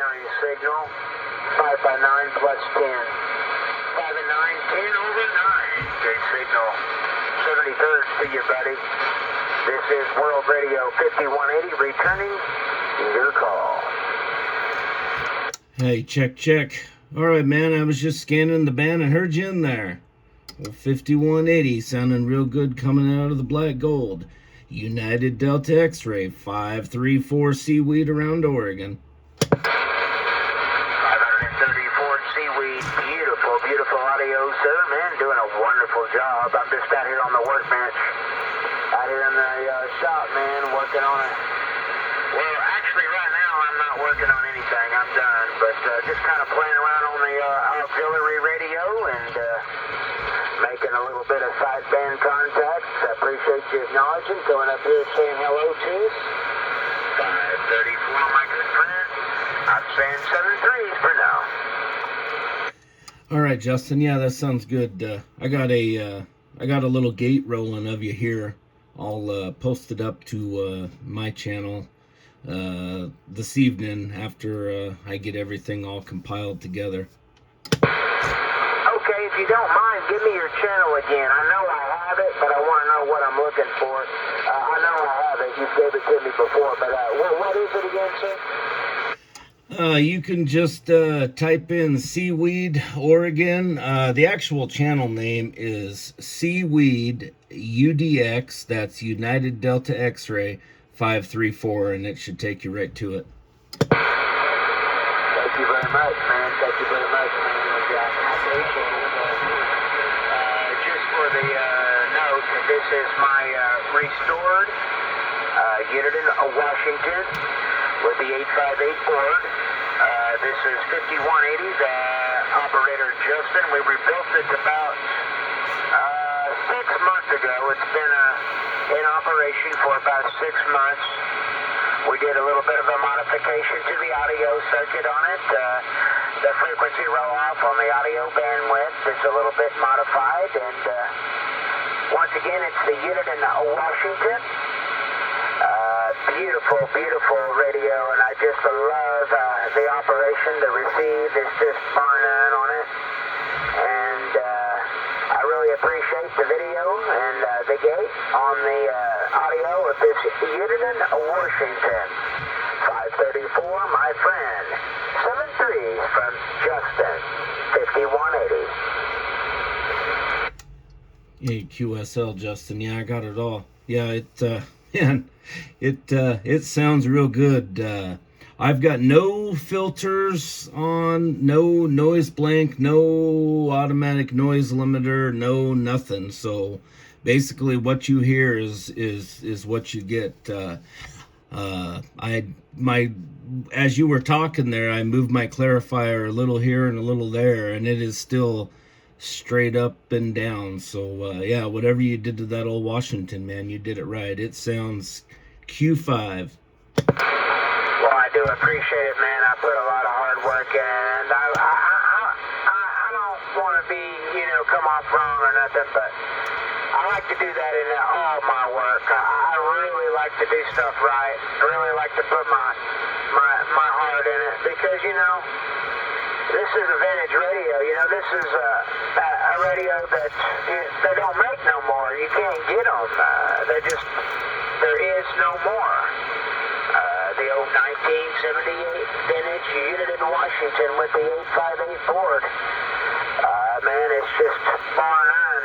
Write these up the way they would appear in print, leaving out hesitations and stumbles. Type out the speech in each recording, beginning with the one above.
Signal, 5 by 9 plus 10. 5 and 9, 10 over 9. Good signal. 73rd to you, buddy. This is World Radio 5180 returning your call. Hey, check. All right, man, I was just scanning the band and heard you in there. Well, 5180 sounding real good coming out of the BlackGold. United Delta X-Ray 534 Seaweed around Oregon. 534 Seaweed, beautiful audio, sir. Man, doing a wonderful job. I'm just out here on the workbench, out here in the shop, man, working on it. Well, actually, right now I'm not working on anything. I'm done, but just kind of playing around on the auxiliary radio and making a little bit of sideband contacts. I appreciate you acknowledging, going up here saying hello to us. 534, my good friend. I'm saying 7-3s for now. All right, Justin. Yeah, that sounds good. I got a little gate rolling of you here. I'll post it up to my channel this evening after I get everything all compiled together. Okay, if you don't mind, give me your channel again. I know I have it, but I want to know what I'm looking for. I know I have it. You gave it to me before, but what is it again, sir? You can just type in Seaweed, Oregon. The actual channel name is Seaweed UDX. That's United Delta X-Ray 534, and it should take you right to it. Thank you very much, man. Thank you very much, man. Just for the note, this is my restored unit in Washington with the 858 board. This is 5180, the operator Justin. We rebuilt it about 6 months ago. It's been in operation for about 6 months. We did a little bit of a modification to the audio circuit on it. The frequency roll-off on the audio bandwidth is a little bit modified. And once again, it's the unit in Washington. Beautiful radio, and I just love the operation. The receive is just bar none on it, and I really appreciate the video and the gate on the audio of this unit in Washington. 534, my friend. 7-3 from Justin, 5180. Hey, QSL, Justin. Yeah, I got it all. Yeah, it sounds real good. I've got no filters on, no noise blank, no automatic noise limiter, no nothing. So basically what you hear is what you get. As you were talking there, I moved my clarifier a little here and a little there, and it is still straight up and down. So yeah, whatever you did to that old Washington, man, you did it right. It sounds Q5. Well, I do appreciate it, man. I put a lot of hard work in, and I don't want to be, come off wrong or nothing, but I like to do that in all my work. I really like to do stuff right. I really like to put my heart in it because, this is a vintage radio. This is a radio that they don't make no more. You can't get them. There is no more. The old 1978 vintage unit in Washington with the 858 board. Man, it's just bar none.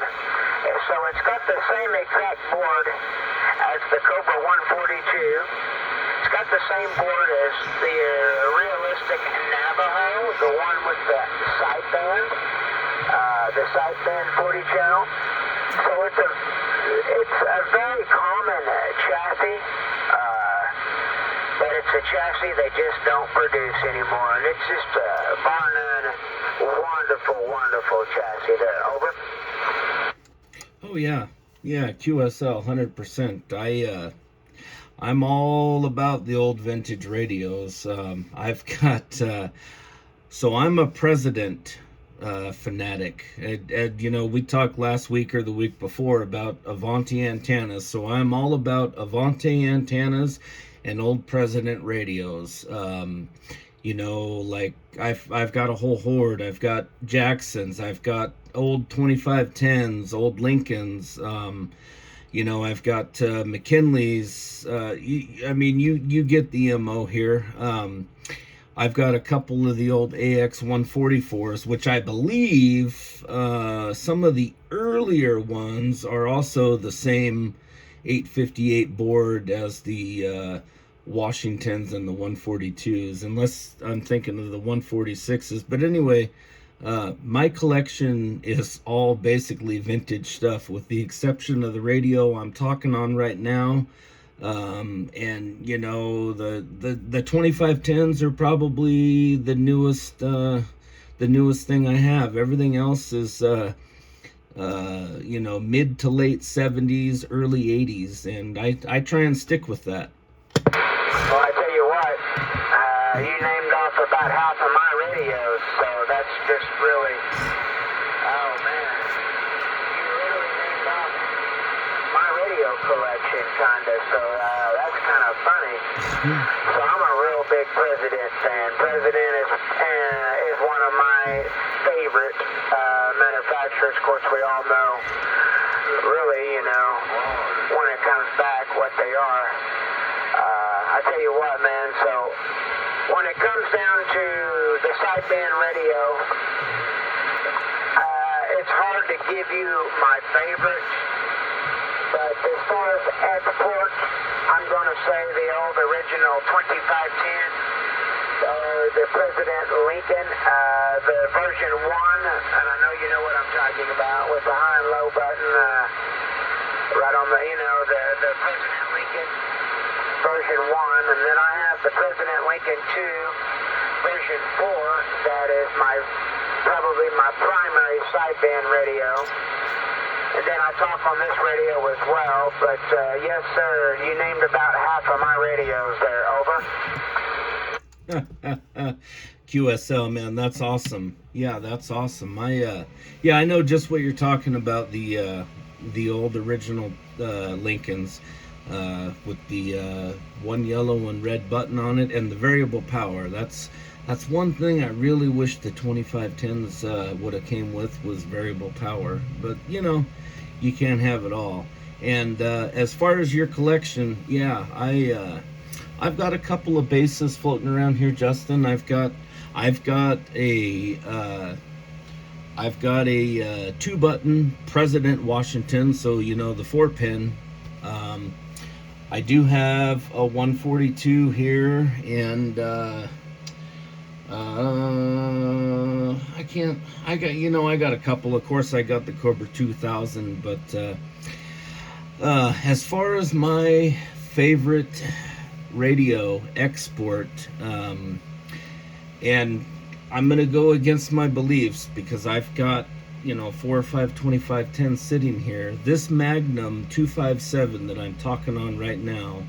And so it's got the same exact board as the Cobra 142. It's got the same board as the realistic Navajo, the one with the sideband 40 channel. So it's a very common chassis, but it's a chassis they just don't produce anymore. And it's just bar none, wonderful chassis there. Over. Oh yeah, QSL 100%. I'm all about the old vintage radios. I've got, so I'm a President fanatic. And, we talked last week or the week before about Avanti antennas. So I'm all about Avanti antennas and old President radios. Like I've got a whole horde. I've got Jacksons, I've got old 2510s, old Lincolns, I've got McKinley's. You get the MO here. I've got a couple of the old AX 144s, which I believe some of the earlier ones are also the same 858 board as the Washingtons and the 142s, unless I'm thinking of the 146s. But anyway, my collection is all basically vintage stuff, with the exception of the radio I'm talking on right now. And the 2510s are probably the newest thing I have. Everything else is mid to late 70s, early 80s, and I try and stick with that. Well, I tell you what, you named off about half of my radios, so that's just really, oh man, you really named off my radio collection, kind of, so that's kind of funny. So I'm a real big President fan. President is one of my favorite manufacturers. Of course, we all know, really, when it comes back, what they are. I tell you what, man, so when it comes down to the sideband radio, it's hard to give you my favorite, but as far as export, I'm going to say the old original 2510, the President Lincoln, the version 1, and I know you know what I'm talking about, with the high and low button right on the, the President Lincoln version 1, and then I have the President Lincoln 2 version 4. That is probably my primary sideband radio. And then I talk on this radio as well, but yes sir, you named about half of my radios there. Over. QSL, man, that's awesome. Yeah, that's awesome. I know just what you're talking about, the old original Lincolns. With the one yellow and red button on it, and the variable power. That's one thing I really wish the 2510s would have came with, was variable power. But you can't have it all. And as far as your collection, yeah, I've got a couple of bases floating around here, Justin. I've got a 2-button President Washington, so the 4-pin. I do have a 142 here, and I got a couple. Of course, I got the Cobra 2000, but as far as my favorite radio export, and I'm gonna go against my beliefs, because I've got 4 or 5 2510 sitting here. This Magnum 257 that I'm talking on right now,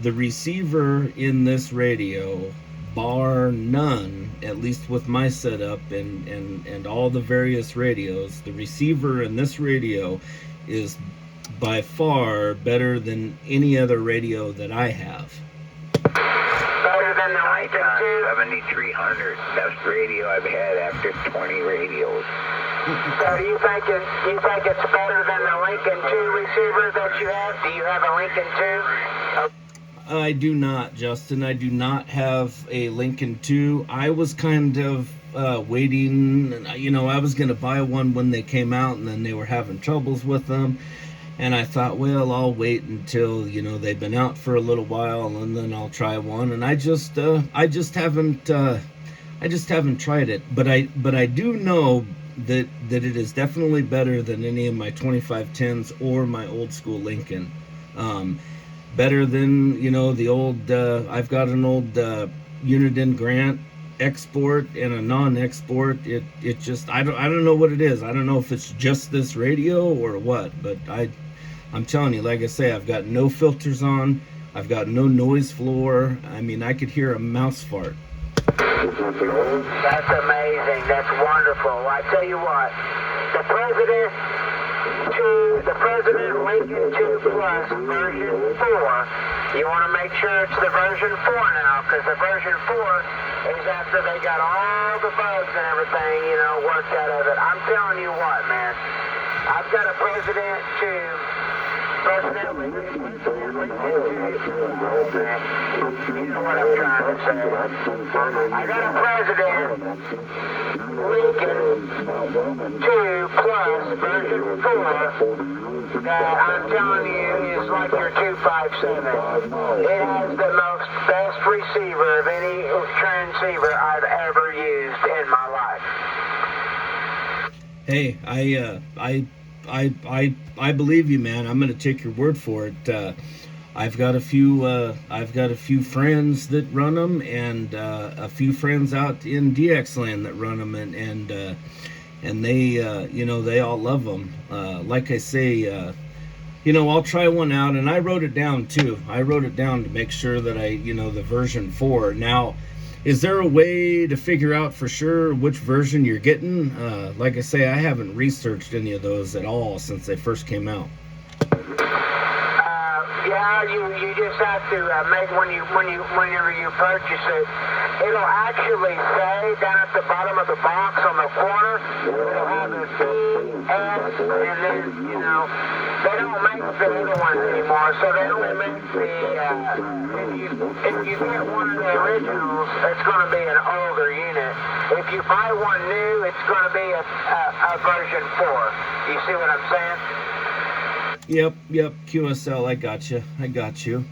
the receiver in this radio, bar none, at least with my setup and all the various radios, the receiver in this radio is by far better than any other radio that I have. Better than the Lincoln 7300, best radio I've had after 20 radios. So do you think it's better than the Lincoln 2 receiver that you have? Do you have a Lincoln 2? I do not, Justin. I do not have a Lincoln 2. I was kind of waiting. I was going to buy one when they came out, and then they were having troubles with them. And I thought, well, I'll wait until they've been out for a little while, and then I'll try one. And I just haven't tried it. But I do know that it is definitely better than any of my 2510s or my old school Lincoln. Better than the old. I've got an old Uniden Grant export and a non-export. It just I don't know what it is. I don't know if it's just this radio or what. But I'm telling you, like I say, I've got no filters on. I've got no noise floor. I mean, I could hear a mouse fart. That's amazing. That's wonderful. I tell you what, the President the President Lincoln 2 Plus version 4. You want to make sure it's the version 4 now, because the version 4 is after they got all the bugs and everything, you know, worked out of it. I'm telling you what, man. I've got a President 2. President Lincoln, you know what I'm trying to say. I got a President Lincoln 2 Plus version 4 that I'm telling you is like your 257. It has the most best receiver of any transceiver I've ever used in my life. Hey, I believe you, man. I'm gonna take your word for it. I've got a few friends that run them, and a few friends out in DX land that run them, and they you know, they all love them. Like I say, you know, I'll try one out, and I wrote it down too. I wrote it down to make sure that the version 4. Now, is there a way to figure out for sure which version you're getting? Like I say, I haven't researched any of those at all since they first came out. Yeah, you just have to make whenever you purchase it, it'll actually say down at the bottom of the box on the corner, it'll have a B, S, and then, you know, they don't make the other ones anymore, so they only make the, if you get one of the originals, it's going to be an older unit. If you buy one new, it's going to be a version 4. You see what I'm saying? Yep, QSL, I got you.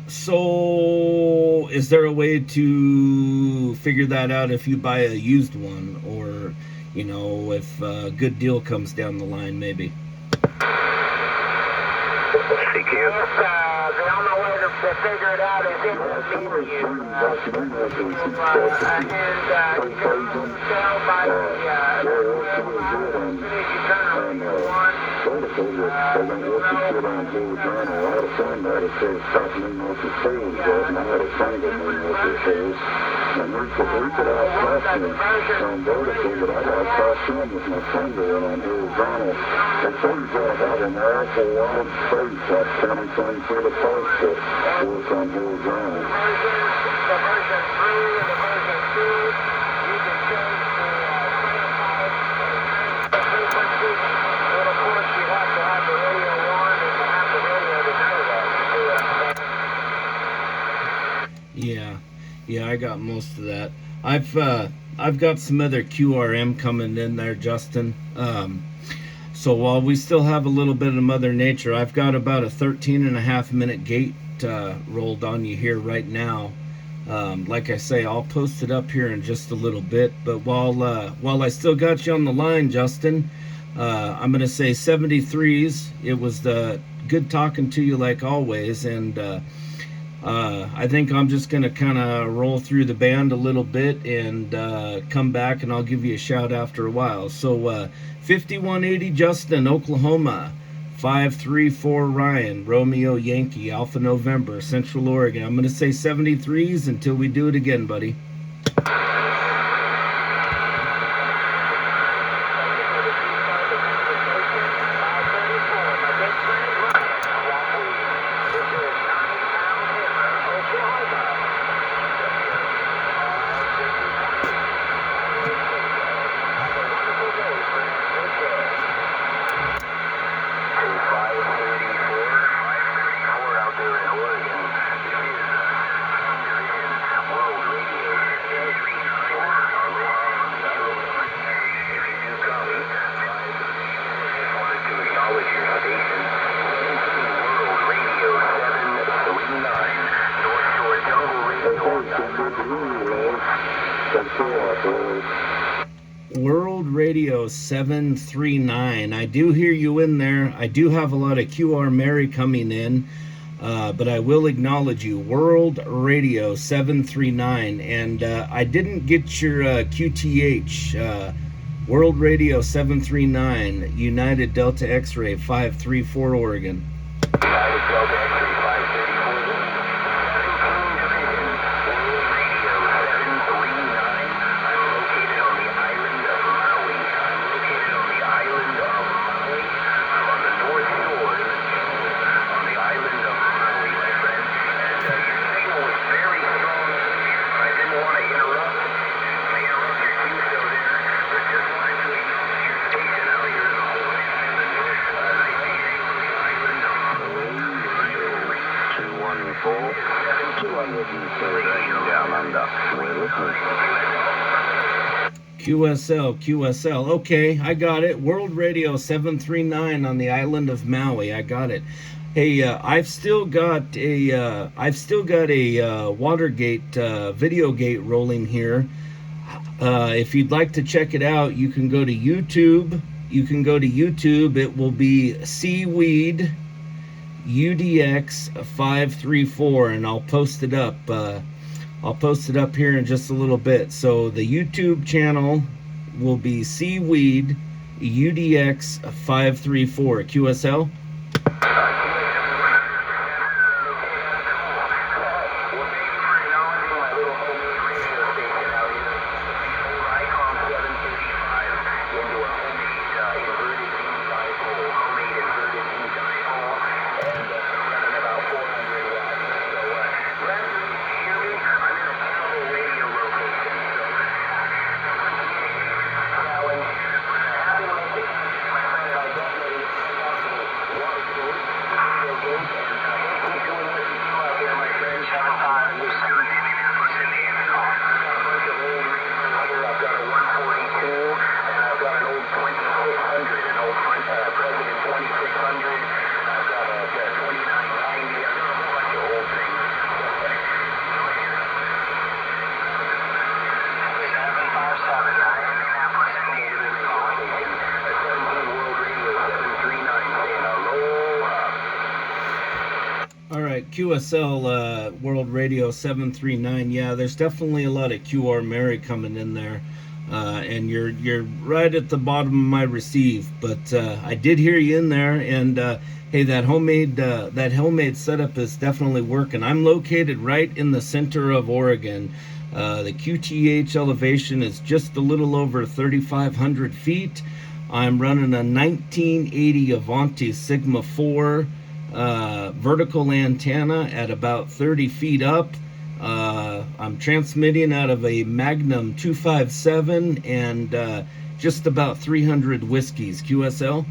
So is there a way to figure that out if you buy a used one, or, you know, if a good deal comes down the line, maybe? The only way to figure it out is in the menu. And you can also tell by as soon as you turn on one, Yeah, I got most of that. I've got some other QRM coming in there, Justin. So while we still have a little bit of Mother Nature, I've got about a 13.5-minute gate rolled on you here right now. Like I say, I'll post it up here in just a little bit. But while I still got you on the line, Justin, I'm gonna say 73s. It was good talking to you like always, and I think I'm just gonna kind of roll through the band a little bit and come back, and I'll give you a shout after a while. So 5180 Justin, Oklahoma. 534 Ryan, Romeo Yankee, Alpha November, Central Oregon. I'm going to say 73s until we do it again, buddy. World Radio 739. I do hear you in there. I do have a lot of QR Mary coming in, but I will acknowledge you. World Radio 739. And I didn't get your QTH. World Radio 739, United Delta X-Ray 534 Oregon. United Delta X-Ray 534. I'm located on the island of Maui. QSL. Okay, I got it. World Radio 739 on the island of Maui. I got it. Hey, I've still got a Watergate video gate rolling here. If you'd like to check it out, you can go to YouTube. It will be Seaweed UDX 534, and I'll post it up. I'll post it up here in just a little bit. So the YouTube channel will be Seaweed UDX 534 QSL. QSL World Radio 739. Yeah, there's definitely a lot of QR Mary coming in there, and you're right at the bottom of my receive. But I did hear you in there, and hey, that homemade setup is definitely working. I'm located right in the center of Oregon. The QTH elevation is just a little over 3,500 feet. I'm running a 1980 Avanti Sigma 4 vertical antenna at about 30 feet up. I'm transmitting out of a Magnum 257 and just about 300 whiskeys. QSL.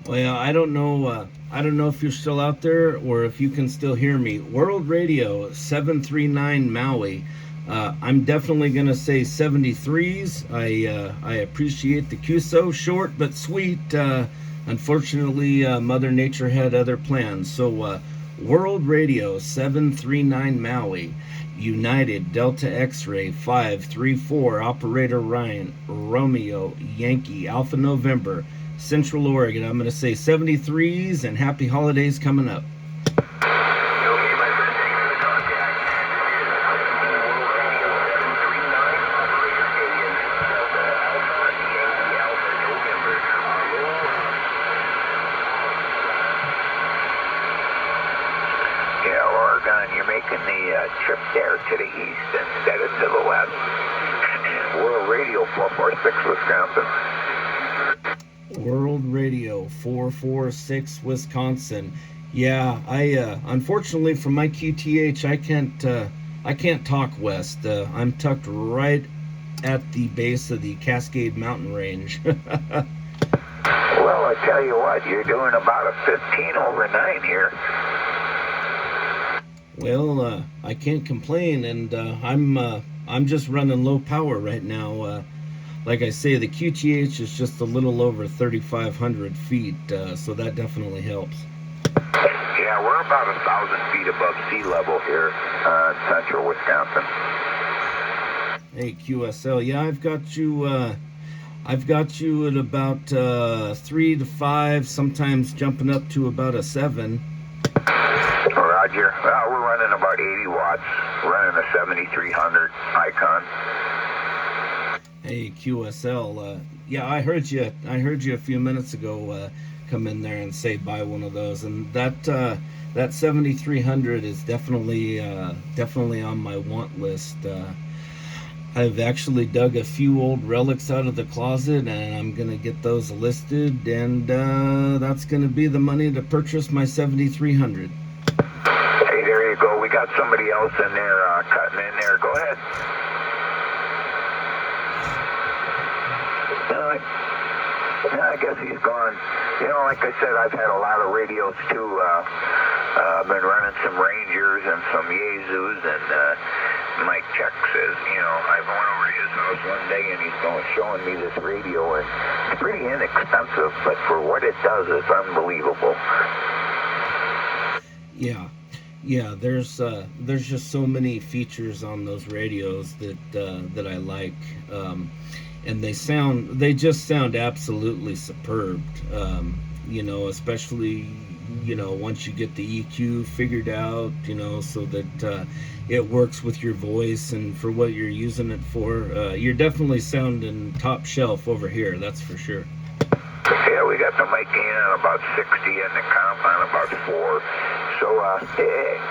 Well, I don't know if you're still out there or if you can still hear me. World Radio 739 Maui. I'm definitely gonna say 73s. I appreciate the QSO, short but sweet. Unfortunately, Mother Nature had other plans. So, World Radio 739 Maui. United Delta X-Ray 534. Operator Ryan Romeo Yankee Alpha November. Central Oregon. I'm going to say 73s and happy holidays coming up. Yeah, Oregon, you're making the trip there to the east instead of to the west. World Radio 446 Wisconsin. World Radio 446 Wisconsin. Yeah, I unfortunately for my QTH I can't talk west. I'm tucked right at the base of the Cascade Mountain Range. Well, I tell you what, you're doing about a 15 over 9 here. Well, I can't complain, and I'm just running low power right now. Like I say, the QTH is just a little over 3,500 feet, so that definitely helps. Yeah, we're about 1,000 feet above sea level here in central Wisconsin. Hey, QSL, yeah, I've got you at about 3 to 5, sometimes jumping up to about a 7. Roger. We're running about 80 watts, running a 7300 Icon. Hey, QSL, yeah, I heard you a few minutes ago come in there and say buy one of those, and that that 7300 is definitely on my want list. I've actually dug a few old relics out of the closet, and I'm gonna get those listed, and that's gonna be the money to purchase my 7300. Hey, there you go. We got somebody else in there cutting in there. Go ahead. I guess he's gone. You know, like I said, I've had a lot of radios too. Been running some Rangers and some Yaesus, and Mike Check says, you know, I went over to his house one day and he's showing me this radio, and it's pretty inexpensive, but for what it does, it's unbelievable. Yeah, there's just so many features on those radios that I like, and they just sound absolutely superb. You know, especially, you know, once you get the EQ figured out, you know, so that it works with your voice and for what you're using it for. You're definitely sounding top shelf over here, that's for sure. Yeah, we got the mic gain on about 60 and the comp on about 4. So,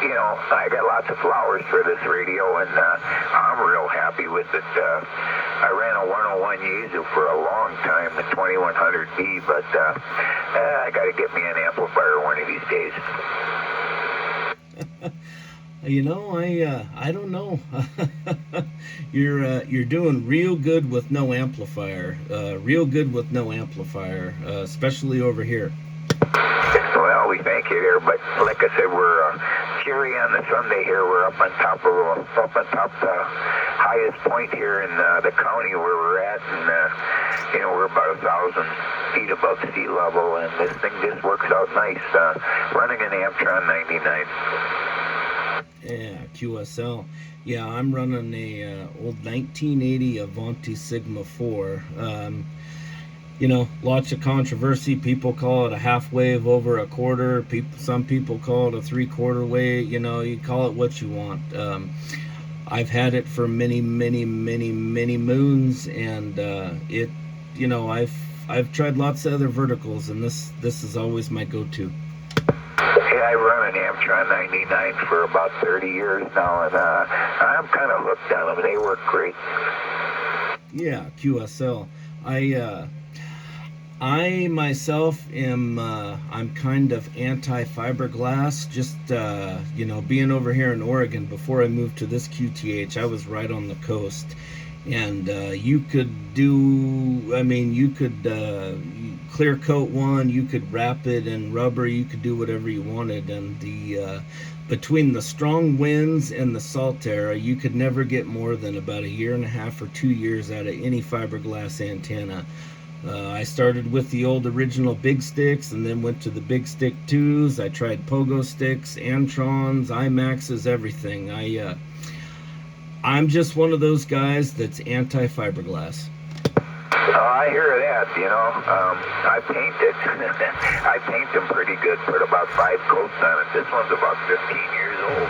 you know, I got lots of flowers for this radio, and I'm real happy with it. I ran a 101 Yaesu for a long time, the 2100B, but I got to get me an amplifier one of these days. You know, I don't know. You're doing real good with no amplifier. Real good with no amplifier, especially over here. Well, we thank you there, but like I said, we're cheery on the Sunday here. We're up on top the highest point here in the county where we're at, and you know, we're about 1,000 feet above sea level, and this thing just works out nice. Running an Amtron 99. Yeah, QSL. Yeah, I'm running a old 1980 Avanti Sigma 4. You know, lots of controversy. People call it a half wave over a quarter. Some people call it a 3/4 wave. You know, you call it what you want. I've had it for many moons, and it, you know, I've tried lots of other verticals, and this is always my go-to. Yeah, I run an Amtron 99 for about 30 years now, and I'm kind of hooked on them. They work great. Yeah, QSL. I myself am I'm kind of anti-fiberglass. Just you know, being over here in Oregon, before I moved to this QTH, I was right on the coast, and you could clear coat one, you could wrap it in rubber, you could do whatever you wanted, and the between the strong winds and the salt air, you could never get more than about 1.5 or 2 years out of any fiberglass antenna. I started with the old original big sticks, and then went to the big stick 2s. I tried pogo sticks, Antrons, IMAXs, everything. I'm just one of those guys that's anti-fiberglass. I hear that, you know. I paint it. I paint them pretty good, put about 5 coats on it. This one's about 15 years old.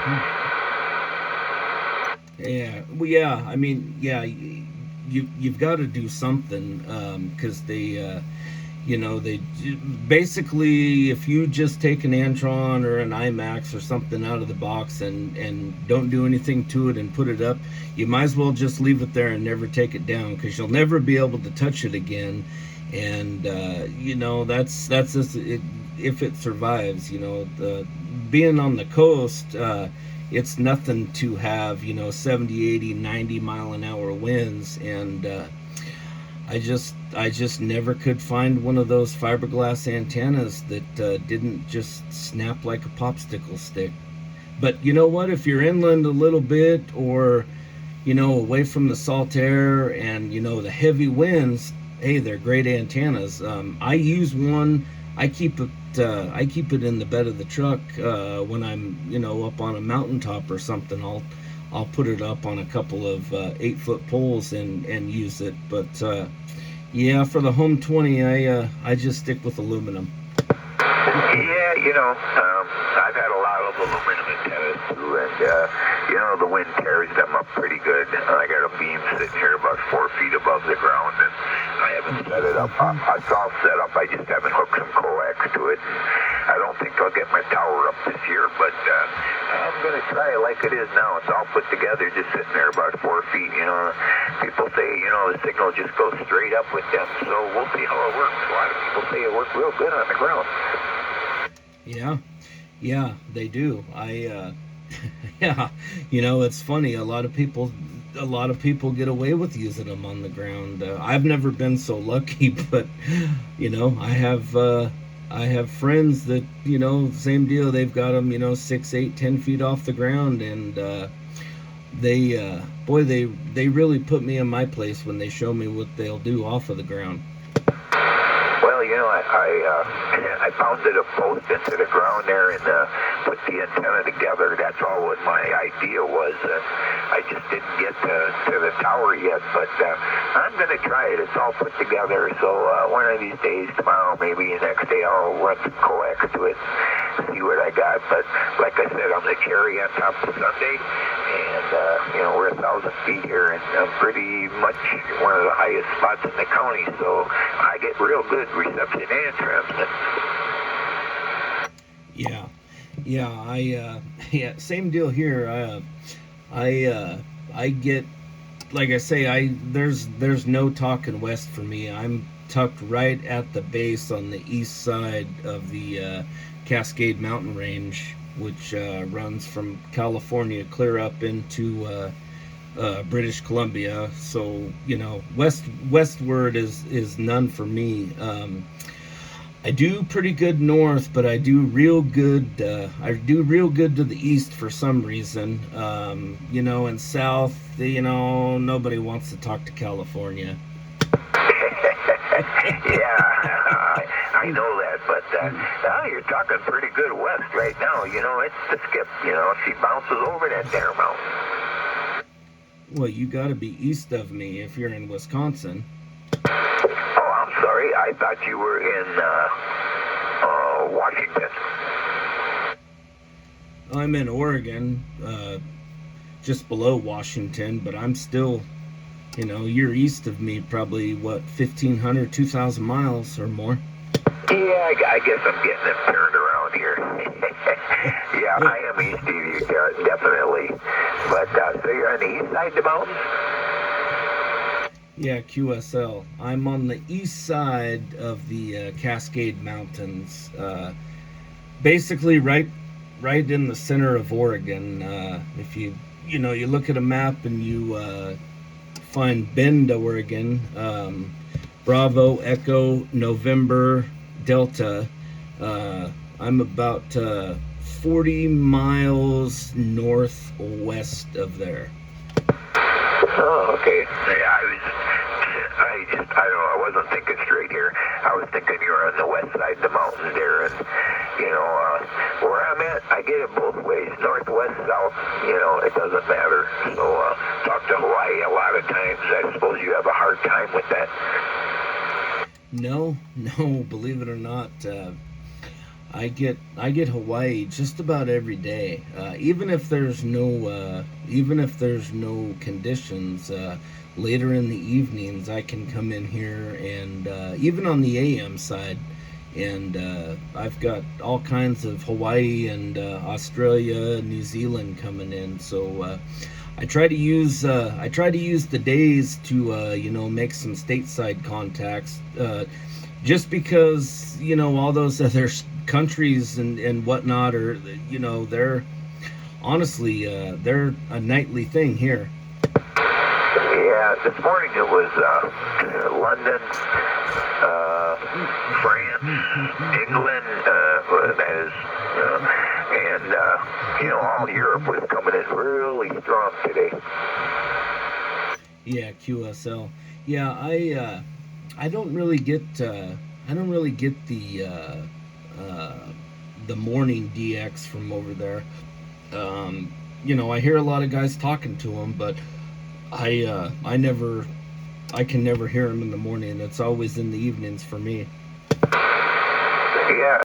Yeah, well, yeah, I mean, yeah, you've got to do something, because they, you know, they basically, if you just take an Antron or an IMAX or something out of the box and don't do anything to it and put it up, you might as well just leave it there and never take it down, because you'll never be able to touch it again. And you know, that's just it, if it survives. You know, being on the coast, it's nothing to have, you know, 70, 80, 90 mile an hour winds, and I just never could find one of those fiberglass antennas that didn't just snap like a popsicle stick. But you know what, if you're inland a little bit, or you know, away from the salt air and, you know, the heavy winds, hey, they're great antennas. I use one. I keep it in the bed of the truck when I'm, you know, up on a mountaintop or something. I'll put it up on a couple of 8-foot poles and use it. But yeah, for the home 20, I just stick with aluminum. Yeah, you know, I've had a lot of have aluminum antennas too, and you know, the wind tears them up pretty good. I got a beam sitting here about 4 feet above the ground, and I haven't set it up. It's all set up. I just haven't hooked some coax to it. I don't think I'll get my tower up this year, but I'm going to try it like it is now. It's all put together, just sitting there about 4 feet. You know, people say, you know, the signal just goes straight up with them, so we'll see how it works. A lot of people say it works real good on the ground. Yeah, they do. Yeah, you know, it's funny. A lot of people get away with using them on the ground. I've never been so lucky, but you know, I have friends that, you know, same deal. They've got them, you know, 6, 8, 10 feet off the ground, and they really put me in my place when they show me what they'll do off of the ground. Well, you know, I pounded a post into the ground there and put the antenna together. That's all what my idea was. I just didn't get to the tower yet, but I'm going to try it. It's all put together, so one of these days, tomorrow, maybe the next day, I'll run some coax to it, see what I got. But like I said, I'm the cherry on top of Sunday, and you know, we're 1,000 feet here, and I'm pretty much one of the highest spots in the county, so I get real good reception and transmit. Yeah, same deal here. I get, like I say, there's no talking west for me. I'm tucked right at the base on the east side of the Cascade Mountain Range, which runs from California clear up into British Columbia. So, you know, westward is none for me. I do pretty good north, but I do real good. I do real good to the east for some reason. You know, and south, you know, nobody wants to talk to California. Yeah, I know that, but now you're talking pretty good west right now. You know, it's the skip. You know, she bounces over that there mountain. Well, you got to be east of me if you're in Wisconsin. Oh, I'm sorry. I thought you were in Washington. I'm in Oregon, just below Washington, but I'm still, you know, you're east of me, probably, what, 1,500, 2,000 miles or more? Yeah, I guess I'm getting it turned around here. Yeah, I am east of you, definitely. But, so you're on the east side of the mountains? Yeah, QSL. I'm on the east side of the Cascade Mountains. Basically right in the center of Oregon. If you look at a map and you find Bend, Oregon, Bravo, Echo, November, Delta, I'm about 40 miles northwest of there. Oh, okay. Yeah, I don't know, I wasn't thinking straight here. I was thinking you were on the west side of the mountains there, and, you know, where I'm at, I get it both ways, northwest, south, you know, it doesn't matter. So, talk to Hawaii a lot of times. I suppose you have a hard time with that. No, believe it or not, I get Hawaii just about every day. Even if there's no conditions, later in the evenings I can come in here, and even on the AM side, and I've got all kinds of Hawaii and Australia, New Zealand coming in. So I try to use the days to make some stateside contacts, just because, you know, all those other countries and whatnot are, you know, they're honestly they're a nightly thing here. Yeah, this morning it was London, France, England, that is, and you know, all Europe was coming in really strong today. Yeah, QSL. Yeah, I don't really get the morning DX from over there. You know, I hear a lot of guys talking to them, but I can never hear them in the morning. It's always in the evenings for me.